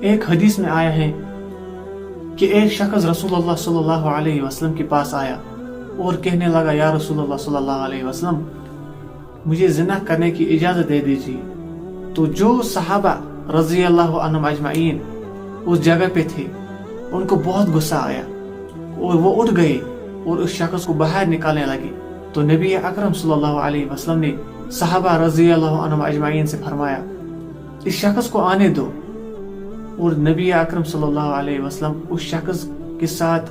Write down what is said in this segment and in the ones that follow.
ایک حدیث میں آیا ہے کہ ایک شخص رسول اللہ صلی اللہ علیہ وسلم کے پاس آیا اور کہنے لگا یا رسول اللہ صلی اللہ علیہ وسلم مجھے زنا کرنے کی اجازت دے دیجیے. تو جو صحابہ رضی اللہ عنہم اجمعین اس جگہ پہ تھے ان کو بہت غصہ آیا اور وہ اٹھ گئے اور اس شخص کو باہر نکالنے لگے. تو نبی اکرم صلی اللہ علیہ وسلم نے صحابہ رضی اللہ عنہم اجمعین سے فرمایا اس شخص کو آنے دو. اور نبی اکرم صلی اللہ علیہ وسلم اس شخص کے ساتھ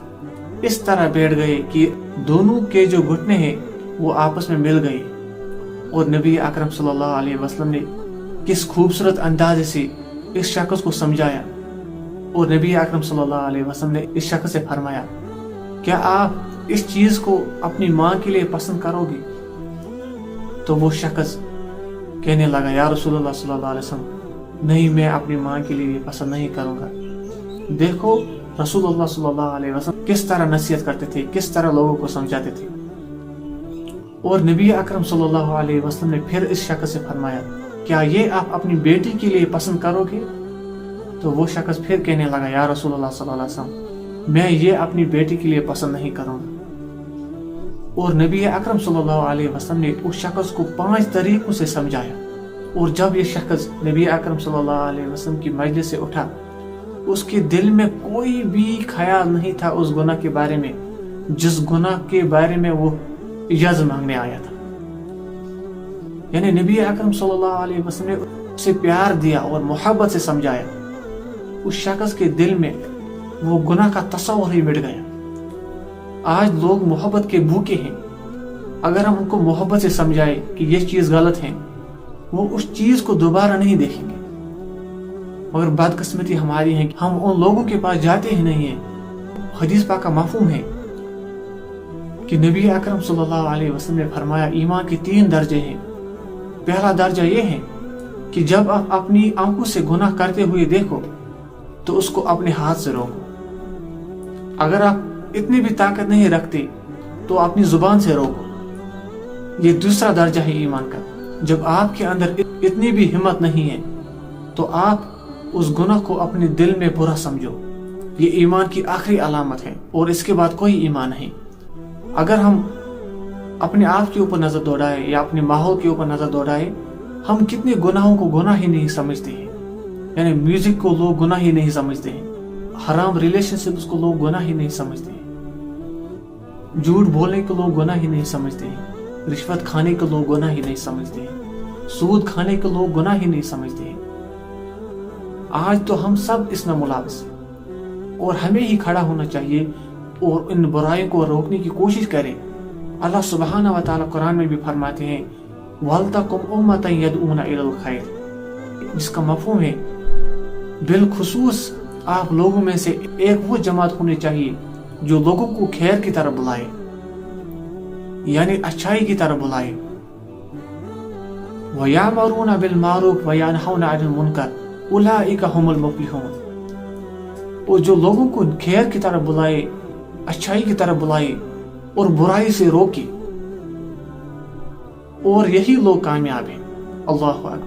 اس طرح بیٹھ گئے کہ دونوں کے جو گھٹنے ہیں وہ آپس میں مل گئے. اور نبی اکرم صلی اللہ علیہ وسلم نے کس خوبصورت انداز سے اس شخص کو سمجھایا. اور نبی اکرم صلی اللہ علیہ وسلم نے اس شخص سے فرمایا کیا آپ اس چیز کو اپنی ماں کے لیے پسند کرو گے؟ تو وہ شخص کہنے لگا یا رسول اللہ صلی اللہ علیہ وسلم نہیں، میں اپنی ماں کے لیے یہ پسند نہیں کروں گا. دیکھو رسول اللہ صلی اللہ علیہ وسلم کس طرح نصیحت کرتے تھے، کس طرح لوگوں کو سمجھاتے تھے. اور نبی اکرم صلی اللہ علیہ وسلم نے پھر اس شخص سے فرمایا کیا یہ آپ اپنی بیٹی کے لیے پسند کرو گے؟ تو وہ شخص پھر کہنے لگا یا رسول اللہ صلی اللہ علیہ وسلم میں یہ اپنی بیٹی کے لیے پسند نہیں کروں گا. اور نبی اکرم صلی اللہ علیہ وسلم نے اس شخص کو 5 طریقوں سے سمجھایا. اور جب یہ شخص نبی اکرم صلی اللہ علیہ وسلم کی مجلس سے اٹھا اس کے دل میں کوئی بھی خیال نہیں تھا اس گناہ کے بارے میں جس گناہ کے بارے میں وہ اجازت مانگنے آیا تھا. یعنی نبی اکرم صلی اللہ علیہ وسلم نے اسے پیار دیا اور محبت سے سمجھایا. اس شخص کے دل میں وہ گناہ کا تصور ہی مٹ گیا. آج لوگ محبت کے بھوکے ہیں. اگر ہم ان کو محبت سے سمجھائے کہ یہ چیز غلط ہے وہ اس چیز کو دوبارہ نہیں دیکھیں گے. مگر بدقسمتی ہماری ہے کہ ہم ان لوگوں کے پاس جاتے ہی نہیں ہیں. حدیث پاک کا مفہوم ہے کہ نبی اکرم صلی اللہ علیہ وسلم نے فرمایا ایمان کے 3 درجے ہیں. پہلا درجہ یہ ہے کہ جب آپ اپنی آنکھوں سے گناہ کرتے ہوئے دیکھو تو اس کو اپنے ہاتھ سے روکو. اگر آپ اتنی بھی طاقت نہیں رکھتے تو اپنی زبان سے روکو. یہ دوسرا درجہ ہے ایمان کا. جب آپ کے اندر اتنی بھی ہمت نہیں ہے تو آپ اس گناہ کو اپنے دل میں برا سمجھو. یہ ایمان کی آخری علامت ہے اور اس کے بعد کوئی ایمان نہیں. اگر ہم اپنے آپ کے اوپر نظر دوڑائے یا اپنے ماحول کے اوپر نظر دوڑائے ہم کتنے گناہوں کو گناہ ہی نہیں سمجھتے ہیں. یعنی میوزک کو لوگ گناہ ہی نہیں سمجھتے ہیں. حرام ریلیشن شپس کو لوگ گناہ ہی نہیں سمجھتے ہیں. جھوٹ بولنے کو لوگ گناہ ہی نہیں سمجھتے ہیں. رشوت کھانے کو لوگ گناہ ہی نہیں سمجھتے ہیں. سود کھانے کو لوگ گناہ ہی نہیں سمجھتے ہیں. آج تو ہم سب اس میں ملوث ہیں اور ہمیں ہی کھڑا ہونا چاہیے اور ان برائیوں کو روکنے کی کوشش کریں. اللہ سبحانہ و تعالیٰ قرآن میں بھی فرماتے ہیں وَلْتَقُمْ أُمَّةً يَدْعُونَ إِلَى الْخَيْرِ، جس کا مفہوم ہے بالخصوص آپ لوگوں میں سے ایک وہ جماعت ہونی چاہیے جو لوگوں کو خیر کی طرف بلائے، یعنی اچھائی کی طرف بلائے. وَيَأْمُرُونَ بِالْمَعْرُوفِ وَيَنْهَوْنَ عَنِ الْمُنكَرِ أُولَٰئِكَ هُمُ الْمُفْلِحُونَ. اور جو لوگوں کو خیر کی طرف بلائے، اچھائی کی طرف بلائے اور برائی سے روکے، اور یہی لوگ کامیاب ہیں. اللہ اکبر.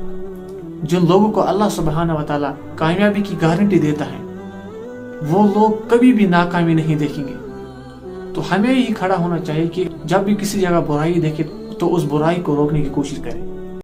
جن لوگوں کو اللہ سبحانہ و تعالیٰ کامیابی کی گارنٹی دیتا ہے وہ لوگ کبھی بھی ناکامی نہیں دیکھیں گے. تو ہمیں ہی کھڑا ہونا چاہیے کہ جب بھی کسی جگہ برائی دیکھے تو اس برائی کو روکنے کی کوشش کریں.